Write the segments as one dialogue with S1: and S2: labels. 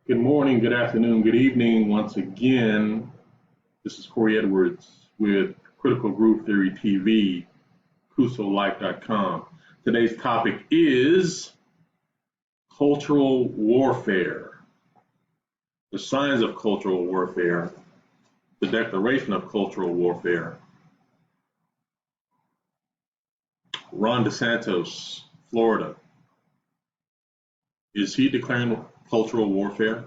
S1: Good morning, good afternoon, good evening. Once again, this is Corey Edwards with Critical Group Theory TV, CrusoLife.com. Today's topic is cultural warfare, the signs of cultural warfare, the declaration of cultural warfare. Ron Desantis, Florida. Is he declaring cultural warfare?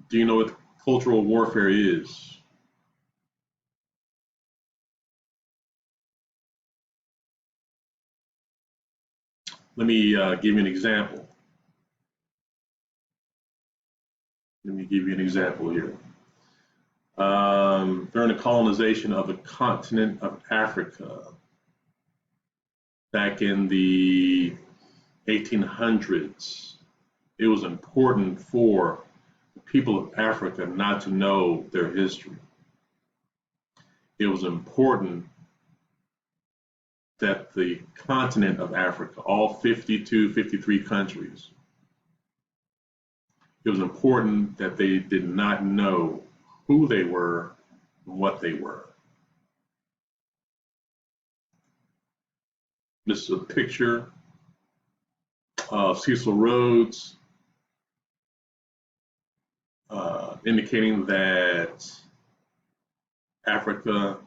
S1: Do you know what cultural warfare is? Let me give you an example. Here. During the colonization of the continent of Africa back in the 1800s, it was important for the people of Africa not to know their history. It was important that the continent of Africa, all 52, 53 countries, it was important that they did not know who they were and what they were. This is a picture of Cecil Rhodes indicating that Africa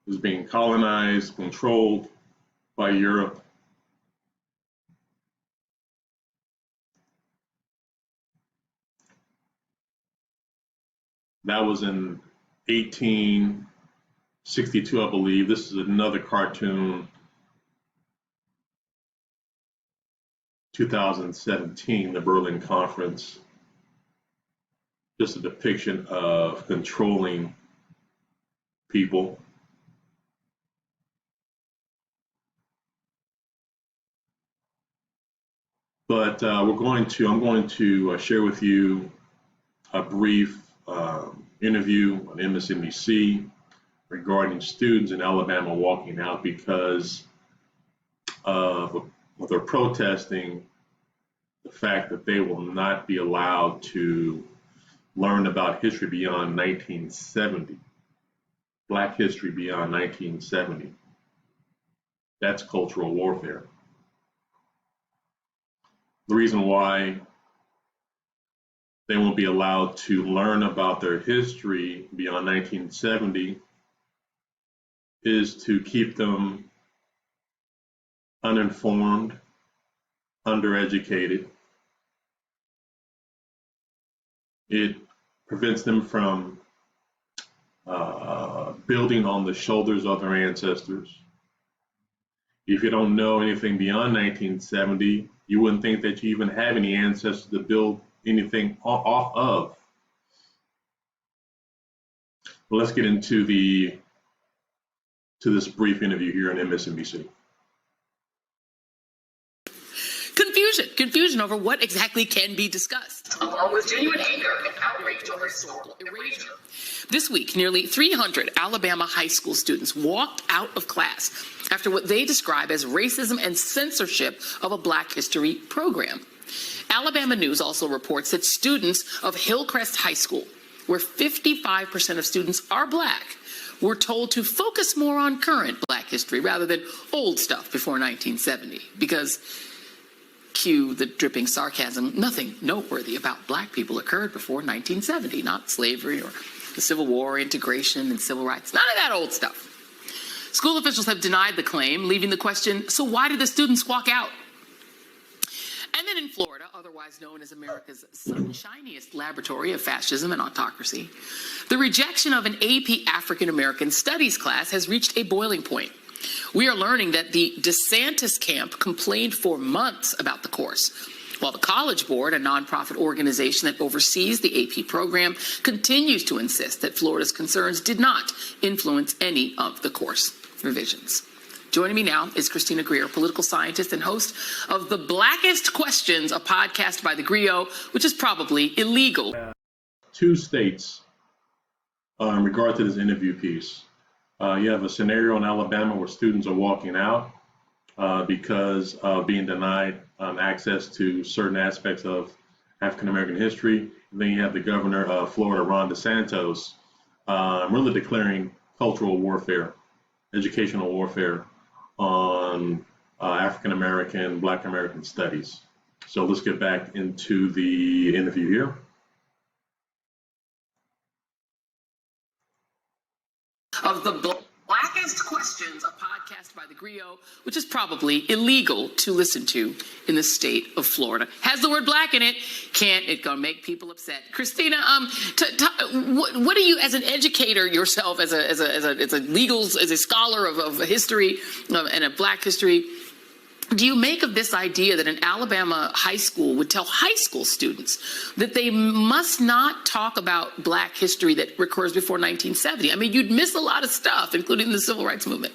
S1: is being colonized, controlled by Europe. That was in 1862, I believe. This is another cartoon, 2017, the Berlin Conference. Just a depiction of controlling people. But I'm going to share with you a brief interview on MSNBC regarding students in Alabama walking out because they're protesting the fact that they will not be allowed to learn about history beyond 1970, Black history beyond 1970. That's cultural warfare. The reason why they won't be allowed to learn about their history beyond 1970 is to keep them uninformed, undereducated. It prevents them from building on the shoulders of their ancestors. If you don't know anything beyond 1970, you wouldn't think that you even have any ancestors to build anything off of. Well, let's get into this brief interview here on MSNBC.
S2: Confusion over what exactly can be discussed, along with genuine anger and outrage over historical erasure. This week, nearly 300 Alabama high school students walked out of class after what they describe as racism and censorship of a Black history program. Alabama News also reports that students of Hillcrest High School, where 55% of students are Black, were told to focus more on current Black history rather than old stuff before 1970 because, cue the dripping sarcasm, nothing noteworthy about Black people occurred before 1970, not slavery or the Civil War, integration, and civil rights, none of that old stuff. School officials have denied the claim, leaving the question, so why did the students walk out? And then in Florida, otherwise known as America's sunshiniest laboratory of fascism and autocracy, the rejection of an AP African American Studies class has reached a boiling point. We are learning that the Desantis camp complained for months about the course, while the College Board, a nonprofit organization that oversees the AP program, continues to insist that Florida's concerns did not influence any of the course revisions. Joining me now is Christina Greer, political scientist and host of The Blackest Questions, a podcast by the Griot, which is probably illegal.
S1: Two states in regard to this interview piece. You have a scenario in Alabama where students are walking out, because of being denied access to certain aspects of African American history. And then you have the governor of Florida, Ron DeSantis, really declaring cultural warfare, educational warfare on African American, Black American studies. So let's get back into the interview here.
S2: Of the Blackest Questions, a podcast by the Griot, which is probably illegal to listen to in the state of Florida. Has the word black in it. Can't. It's going to make people upset. Christina, what do you, as an educator yourself, as a scholar of history and of black history, do you make of this idea that an Alabama high school would tell high school students that they must not talk about black history that occurs before 1970? I mean, you'd miss a lot of stuff, including the civil rights movement.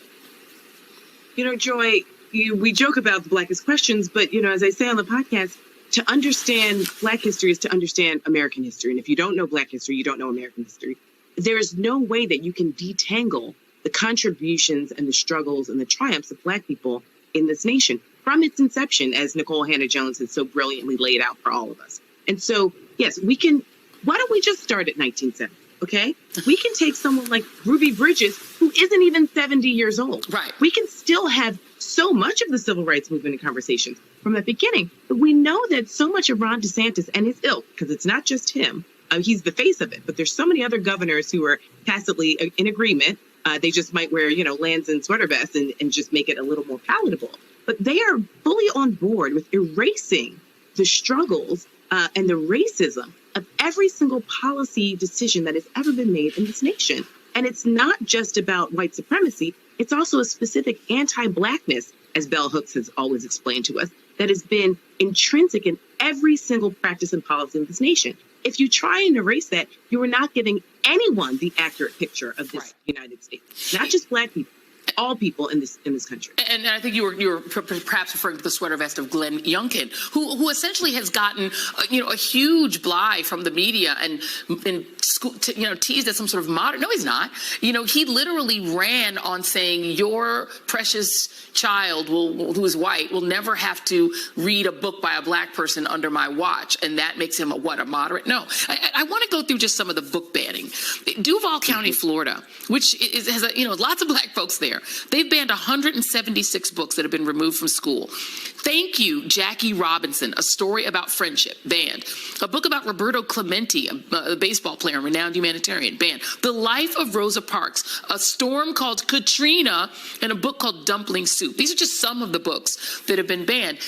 S3: You know, Joy, we joke about the Blackest Questions, but, you know, as I say on the podcast, to understand black history is to understand American history. And if you don't know black history, you don't know American history. There is no way that you can detangle the contributions and the struggles and the triumphs of black people in this nation from its inception, as Nicole Hannah-Jones has so brilliantly laid out for all of us. And so, yes, we can, why don't we just start at 1970, okay? We can take someone like Ruby Bridges, who isn't even 70 years old.
S2: Right.
S3: We can still have so much of the civil rights movement in conversations from the beginning. But we know that so much of Ron DeSantis and his ilk, because it's not just him, he's the face of it, but there's so many other governors who are tacitly in agreement. They just might wear, you know, lands and sweater vests and just make it a little more palatable. But they are fully on board with erasing the struggles and the racism of every single policy decision that has ever been made in this nation. And it's not just about white supremacy. It's also a specific anti-blackness, as Bell Hooks has always explained to us, that has been intrinsic in every single practice and policy in this nation. If you try and erase that, you are not giving anyone the accurate picture of this United States, not just black people. All people in this country. And
S2: I think you were perhaps referring to the sweater vest of Glenn Youngkin, who essentially has gotten a huge bly from the media and teased as some sort of modern. No, he's not. He literally ran on saying your precious child who is white will never have to read a book by a black person under my watch, and that makes him a moderate? No. I want to go through just some of the book banning. Duval County, Florida, which has lots of black folks there. They've banned 176 books that have been removed from school. Thank You, Jackie Robinson, a story about friendship, banned. A book about Roberto Clemente, a baseball player, a renowned humanitarian, banned. The Life of Rosa Parks, a storm called Katrina, and a book called Dumpling Soup. These are just some of the books that have been banned.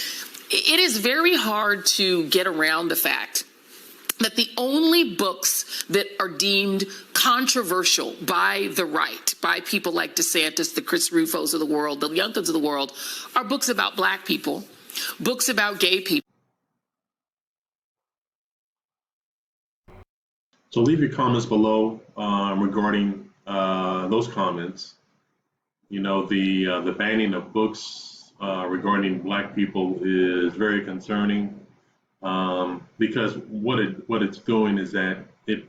S2: It is very hard to get around the fact that the only books that are deemed controversial by the right, by people like DeSantis, the Chris Rufos of the world, the Youngkins of the world, are books about black people, books about gay people.
S1: So leave your comments below regarding those comments. The banning of books regarding black people is very concerning. Because what it's doing is that it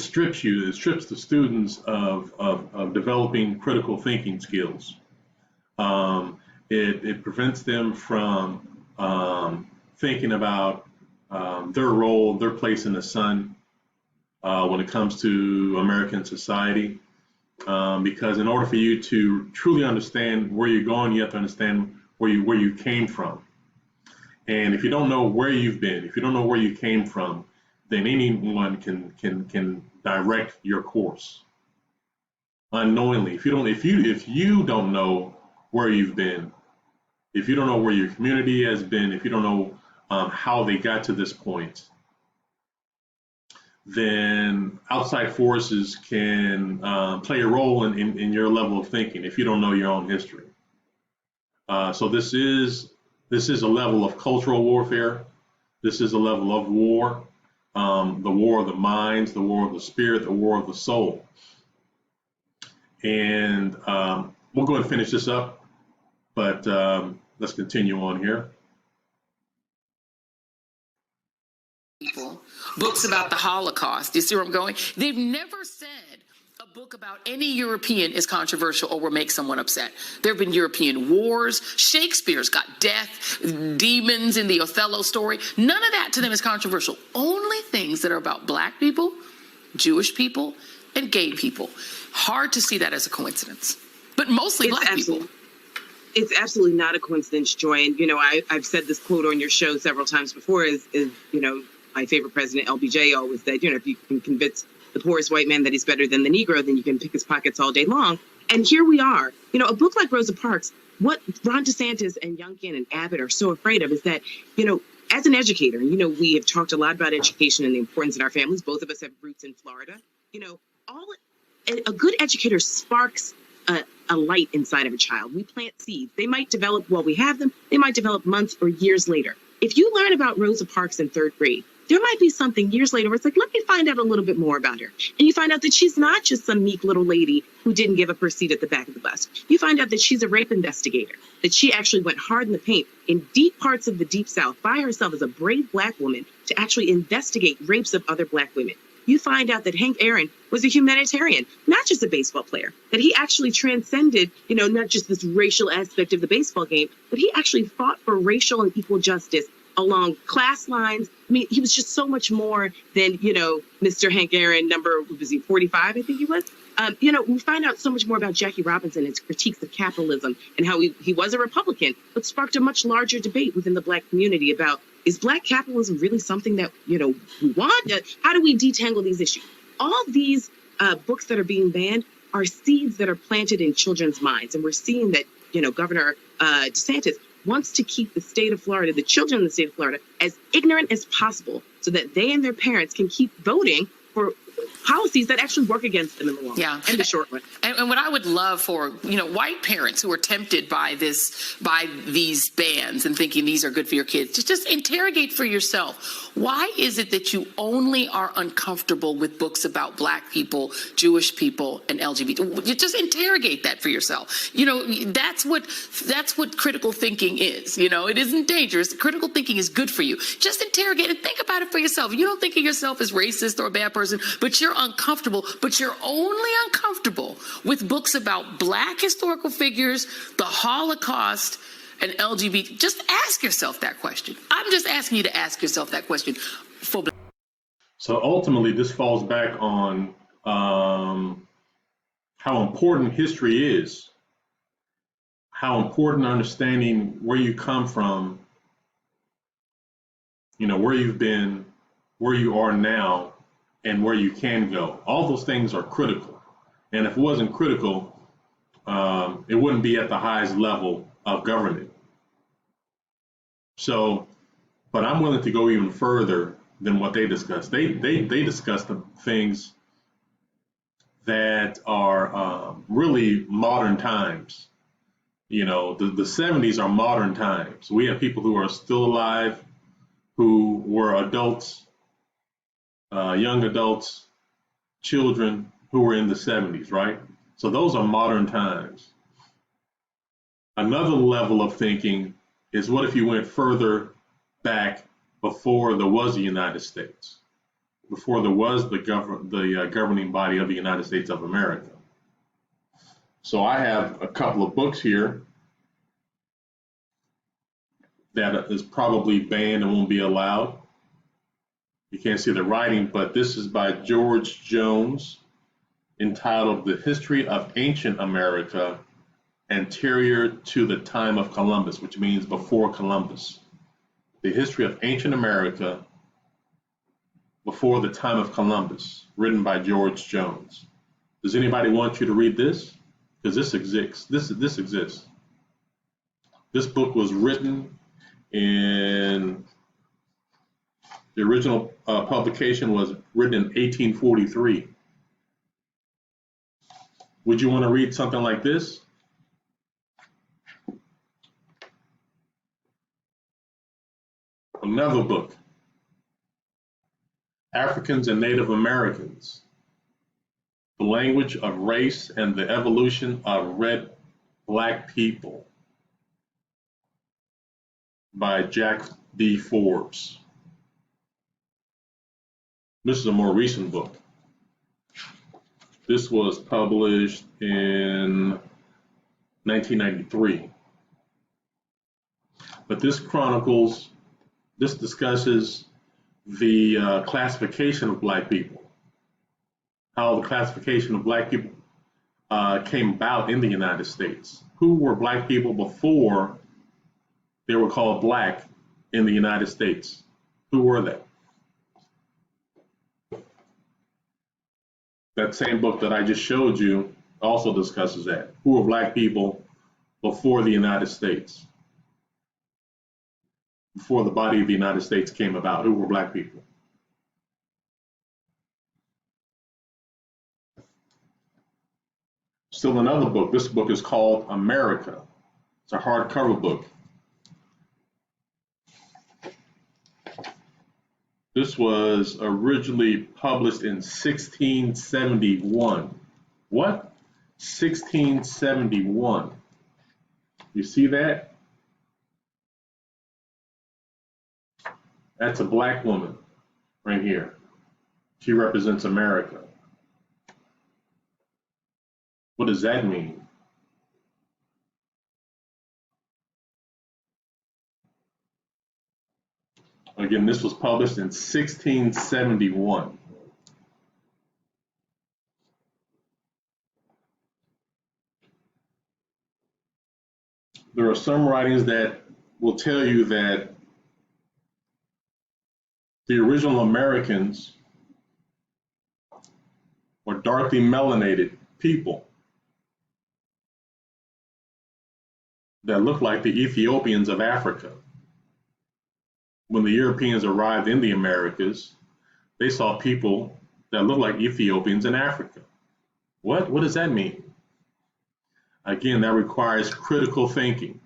S1: strips the students of developing critical thinking skills. It prevents them from thinking about their role, their place in the sun when it comes to American society. Because in order for you to truly understand where you're going, you have to understand where you came from. And if you don't know where you've been, if you don't know where you came from, then anyone can direct your course unknowingly. If you don't know where you've been, if you don't know where your community has been, if you don't know how they got to this point, then outside forces can play a role in your level of thinking if you don't know your own history. So this is a level of cultural warfare. This is a level of war, the war of the minds, the war of the spirit, the war of the soul. And we'll go ahead and finish this up, but let's continue on here.
S2: Books about the Holocaust. Do you see where I'm going? They've never said a book about any European is controversial or will make someone upset. There have been European wars. Shakespeare's got death, demons in the Othello story. None of that to them is controversial. Only things that are about Black people, Jewish people, and gay people. Hard to see that as a coincidence, but mostly Black people.
S3: It's absolutely not a coincidence, Joy. And, I've said this quote on your show several times before is my favorite president, LBJ, always said, if you can convince the poorest white man that he's better than the Negro, then you can pick his pockets all day long. And here we are. A book like Rosa Parks, what Ron DeSantis and Youngkin and Abbott are so afraid of is that, as an educator, we have talked a lot about education and the importance in our families. Both of us have roots in Florida. A good educator sparks a light inside of a child. We plant seeds. They might develop while we have them. They might develop months or years later. If you learn about Rosa Parks in third grade, there might be something years later where it's like, let me find out a little bit more about her. And you find out that she's not just some meek little lady who didn't give up her seat at the back of the bus. You find out that she's a rape investigator, that she actually went hard in the paint in deep parts of the Deep South by herself as a brave Black woman to actually investigate rapes of other Black women. You find out that Hank Aaron was a humanitarian, not just a baseball player, that he actually transcended, not just this racial aspect of the baseball game, but he actually fought for racial and equal justice along class lines. I mean, he was just so much more than, Mr. Hank Aaron, number, was he 45, I think he was? We find out so much more about Jackie Robinson, his critiques of capitalism, and how he was a Republican, but sparked a much larger debate within the Black community about, is Black capitalism really something that, we want? How do we detangle these issues? All these books that are being banned are seeds that are planted in children's minds. And we're seeing that, Governor DeSantis wants to keep the state of Florida, the children in the state of Florida, as ignorant as possible so that they and their parents can keep voting for policies that actually work against them in the long run and the short run.
S2: And what I would love for, white parents who are tempted by these bans and thinking these are good for your kids, to just interrogate for yourself. Why is it that you only are uncomfortable with books about Black people, Jewish people, and LGBT? You just interrogate that for yourself. That's what critical thinking is. It isn't dangerous. Critical thinking is good for you. Just interrogate and think about it for yourself. You don't think of yourself as racist or a bad person, but you're uncomfortable, but you're only uncomfortable with books about Black historical figures, the Holocaust, and LGBT. Just ask yourself that question. I'm just asking you to ask yourself that question.
S1: So ultimately, this falls back on how important history is, how important understanding where you come from, where you've been, where you are now, and where you can go. All those things are critical. And if it wasn't critical, it wouldn't be at the highest level of government. So, but I'm willing to go even further than what they discussed. They discussed the things that are really modern times. The 70s are modern times. We have people who are still alive, who were adults, young adults, children who were in the 70s, right? So those are modern times. Another level of thinking is, what if you went further back before there was the United States, before there was the governing body of the United States of America? So I have a couple of books here that is probably banned and won't be allowed. You can't see the writing, but this is by George Jones, entitled The History of Ancient America, Anterior to the Time of Columbus, which means before Columbus. The History of Ancient America Before the Time of Columbus, written by George Jones. Does anybody want you to read this? Because this exists. This exists. This book was written in, the original publication was written in 1843. Would you want to read something like this? Another book, Africans and Native Americans, The Language of Race and the Evolution of Red Black People, by Jack D. Forbes. This is a more recent book. This was published in 1993. But this discusses the classification of black people, how the classification of black people came about in the United States. Who were black people before they were called black in the United States? Who were they? That same book that I just showed you also discusses that. Who were black people before the United States? Before the body of the United States came about, who were black people? Still another book. This book is called America. It's a hardcover book. This was originally published in 1671. What? 1671. You see that? That's a black woman right here. She represents America. What does that mean? Again, this was published in 1671. There are some writings that will tell you that the original Americans were darkly melanated people that looked like the Ethiopians of Africa. When the Europeans arrived in the Americas, they saw people that looked like Ethiopians in Africa. What? What does that mean? Again, that requires critical thinking.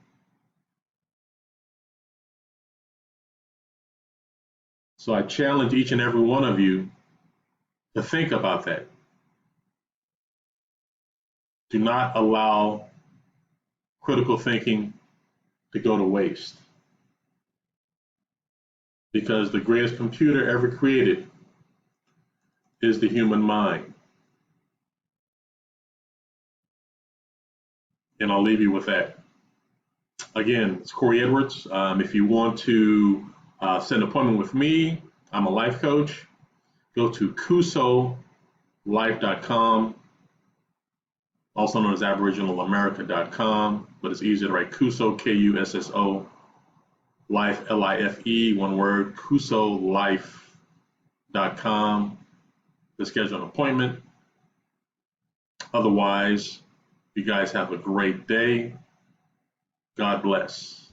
S1: So I challenge each and every one of you to think about that. Do not allow critical thinking to go to waste. Because the greatest computer ever created is the human mind. And I'll leave you with that. Again, it's Corey Edwards. If you want to set an appointment with me, I'm a life coach. Go to CusoLife.com, also known as AboriginalAmerica.com, but it's easier to write Cuso, Kusso, Life, Life, one word, CusoLife.com to schedule an appointment. Otherwise, you guys have a great day. God bless.